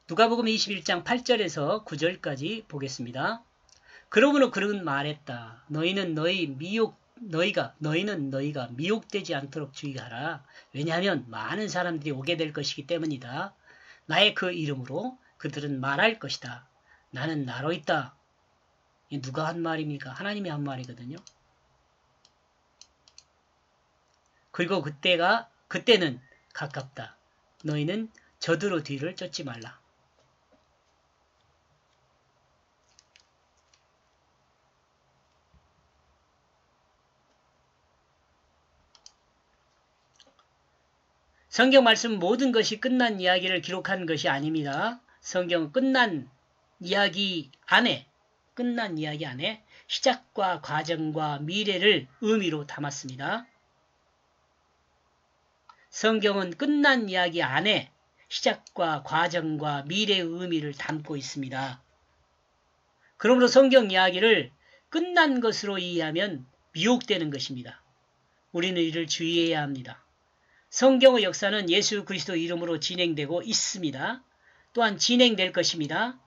누가복음 21장 8절에서 9절까지 보겠습니다. 그러므로 그는 말했다. 너희는 너희가 미혹되지 않도록 주의하라. 왜냐하면 많은 사람들이 오게 될 것이기 때문이다. 나의 그 이름으로 그들은 말할 것이다. 나는 나로 있다. 누가 한 말입니까? 하나님이 한 말이거든요. 그리고 그때는 가깝다. 너희는 저더러 뒤를 쫓지 말라. 성경 말씀은 모든 것이 끝난 이야기를 기록한 것이 아닙니다. 성경은 끝난 이야기 안에 시작과 과정과 미래를 의미로 담았습니다. 성경은 끝난 이야기 안에 시작과 과정과 미래의 의미를 담고 있습니다. 그러므로 성경 이야기를 끝난 것으로 이해하면 미혹되는 것입니다. 우리는 이를 주의해야 합니다. 성경의 역사는 예수 그리스도 이름으로 진행되고 있습니다. 또한 진행될 것입니다.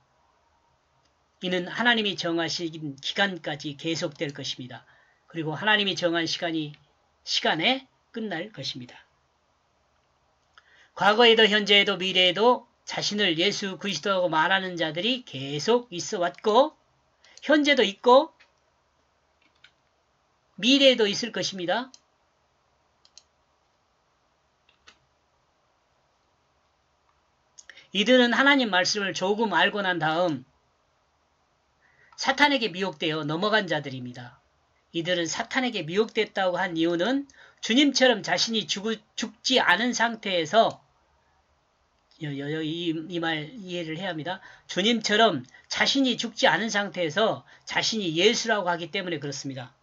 이는 하나님이 정하신 기간까지 계속될 것입니다. 그리고 하나님이 정한 시간에 끝날 것입니다. 과거에도 현재에도 미래에도 자신을 예수 그리스도라고 말하는 자들이 계속 있어 왔고 현재도 있고 미래에도 있을 것입니다. 이들은 하나님 말씀을 조금 알고 난 다음 사탄에게 미혹되어 넘어간 자들입니다. 이들은 사탄에게 미혹됐다고 한 이유는 주님처럼 자신이 죽지 않은 상태에서 이 말 이해를 해야 합니다. 주님처럼 자신이 죽지 않은 상태에서 자신이 예수라고 하기 때문에 그렇습니다.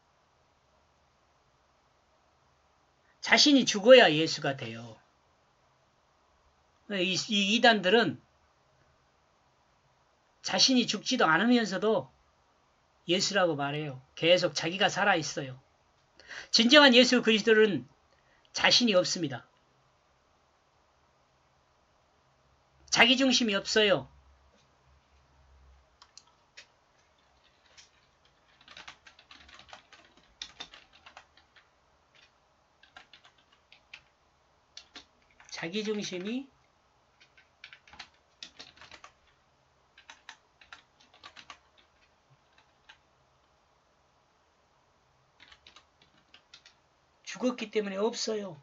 자신이 죽어야 예수가 돼요. 이 이단들은 자신이 죽지도 않으면서도 예수라고 말해요. 계속 자기가 살아있어요. 진정한 예수 그리스도는 자신이 없습니다. 자기중심이 없어요. 자기중심이 죽었기 때문에 없어요.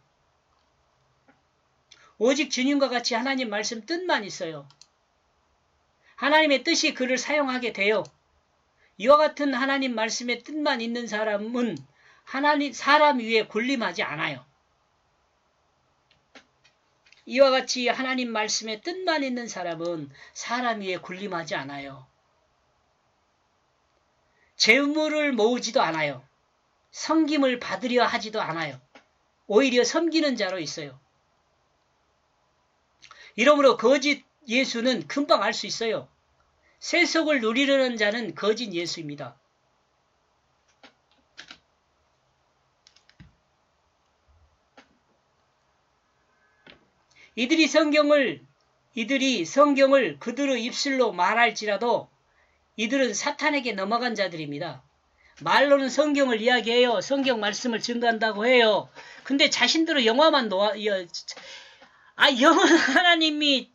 오직 주님과 같이 하나님 말씀 뜻만 있어요. 하나님의 뜻이 그를 사용하게 돼요. 이와 같은 하나님 말씀의 뜻만 있는 사람은 사람 위에 군림하지 않아요. 이와 같이 하나님 말씀의 뜻만 있는 사람은 사람 위에 군림하지 않아요. 재물을 모으지도 않아요. 섬김을 받으려 하지도 않아요. 오히려 섬기는 자로 있어요. 이러므로 거짓 예수는 금방 알 수 있어요. 세속을 누리려는 자는 거짓 예수입니다. 이들이 성경을 그들의 입술로 말할지라도 이들은 사탄에게 넘어간 자들입니다. 말로는 성경을 이야기해요. 성경 말씀을 증거한다고 해요. 근데 자신들의 영원한 하나님이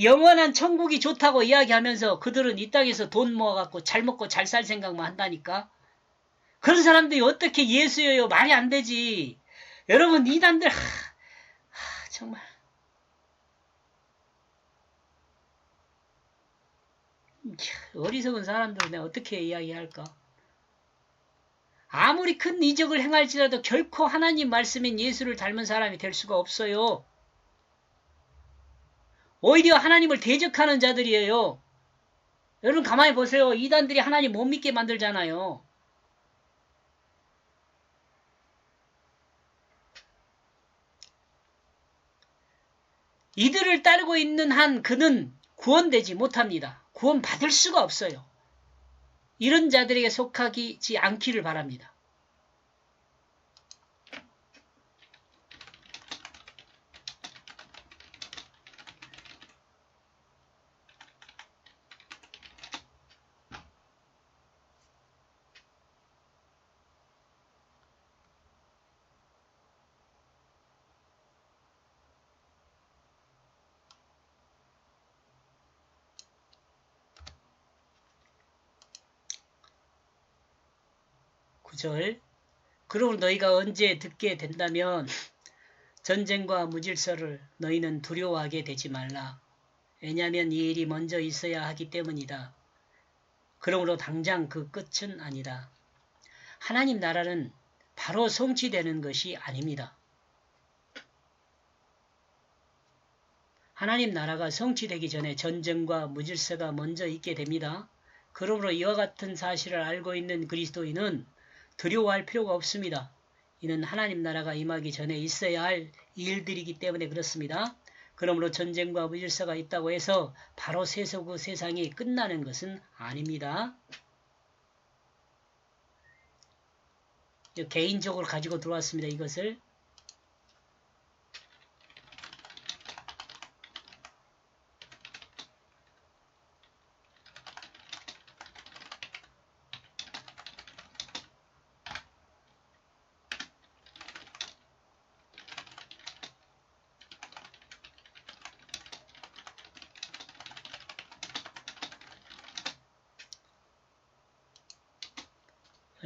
영원한 천국이 좋다고 이야기하면서 그들은 이 땅에서 돈 모아갖고 잘 먹고 잘 살 생각만 한다니까. 그런 사람들이 어떻게 예수예요? 말이 안 되지. 여러분 이단들 정말 어리석은 사람들은 내가 어떻게 이야기할까? 아무리 큰 이적을 행할지라도 결코 하나님 말씀인 예수를 닮은 사람이 될 수가 없어요. 오히려 하나님을 대적하는 자들이에요. 여러분 가만히 보세요. 이단들이 하나님 못 믿게 만들잖아요. 이들을 따르고 있는 한 그는 구원되지 못합니다. 구원받을 수가 없어요. 이런 자들에게 속하지 않기를 바랍니다. 9절. 그러므로 너희가 언제 듣게 된다면 전쟁과 무질서를 너희는 두려워하게 되지 말라. 왜냐하면 이 일이 먼저 있어야 하기 때문이다. 그러므로 당장 그 끝은 아니다. 하나님 나라는 바로 성취되는 것이 아닙니다. 하나님 나라가 성취되기 전에 전쟁과 무질서가 먼저 있게 됩니다. 그러므로 이와 같은 사실을 알고 있는 그리스도인은 두려워할 필요가 없습니다. 이는 하나님 나라가 임하기 전에 있어야 할 일들이기 때문에 그렇습니다. 그러므로 전쟁과 무질서가 있다고 해서 바로 세상이 끝나는 것은 아닙니다. 개인적으로 가지고 들어왔습니다. 이것을.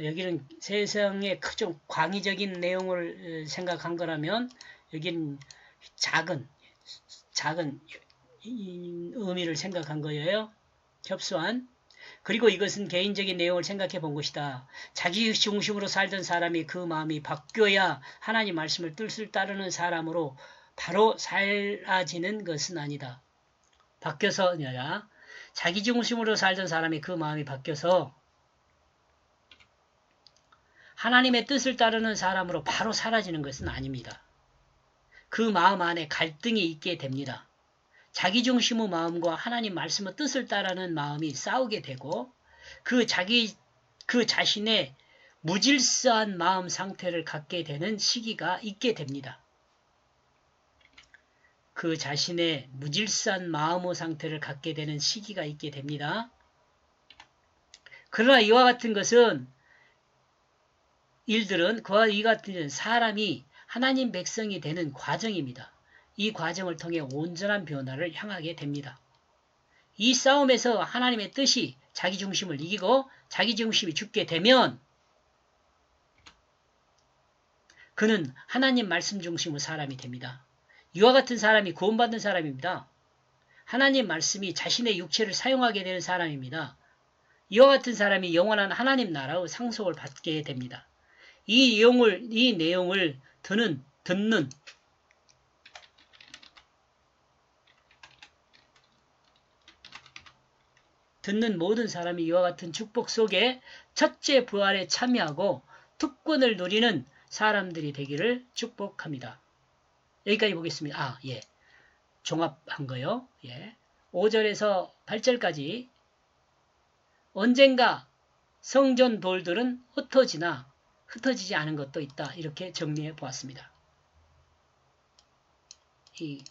여기는 세상의 좀 광의적인 내용을 생각한 거라면 여기는 작은 의미를 생각한 거예요. 협소한. 그리고 이것은 개인적인 내용을 생각해 본 것이다. 자기 중심으로 살던 사람이 그 마음이 바뀌어야 하나님 말씀을 뜻을 따르는 사람으로 바로 사라지는 것은 아니다. 바뀌어서 아니라 자기 중심으로 살던 사람이 그 마음이 바뀌어서 하나님의 뜻을 따르는 사람으로 바로 사라지는 것은 아닙니다. 그 마음 안에 갈등이 있게 됩니다. 자기 중심의 마음과 하나님 말씀의 뜻을 따르는 마음이 싸우게 되고 그 자신의 무질서한 마음 상태를 갖게 되는 시기가 있게 됩니다. 그 자신의 무질서한 마음의 상태를 갖게 되는 시기가 있게 됩니다. 그러나 이와 같은 것은 일들은 그와 이 같은 사람이 하나님 백성이 되는 과정입니다. 이 과정을 통해 온전한 변화를 향하게 됩니다. 이 싸움에서 하나님의 뜻이 자기 중심을 이기고 자기 중심이 죽게 되면 그는 하나님 말씀 중심의 사람이 됩니다. 이와 같은 사람이 구원받는 사람입니다. 하나님 말씀이 자신의 육체를 사용하게 되는 사람입니다. 이와 같은 사람이 영원한 하나님 나라의 상속을 받게 됩니다. 이 내용을 듣는 모든 사람이 이와 같은 축복 속에 첫째 부활에 참여하고 특권을 누리는 사람들이 되기를 축복합니다. 여기까지 보겠습니다. 종합한 거요. 5절에서 8절까지 언젠가 성전 돌들은 흩어지지 않은 것도 있다. 이렇게 정리해 보았습니다. 이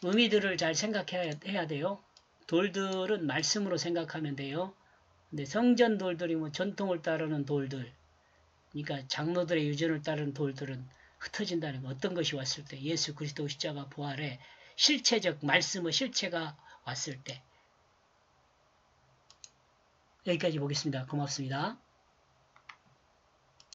의미들을 잘 생각해야 돼요. 돌들은 말씀으로 생각하면 돼요. 근데 성전 돌들이 전통을 따르는 돌들, 그러니까 장로들의 유전을 따르는 돌들은 흩어진다는 거. 어떤 것이 왔을 때 예수 그리스도 십자가 부활의 실체적 말씀의 실체가 왔을 때. 여기까지 보겠습니다. 고맙습니다.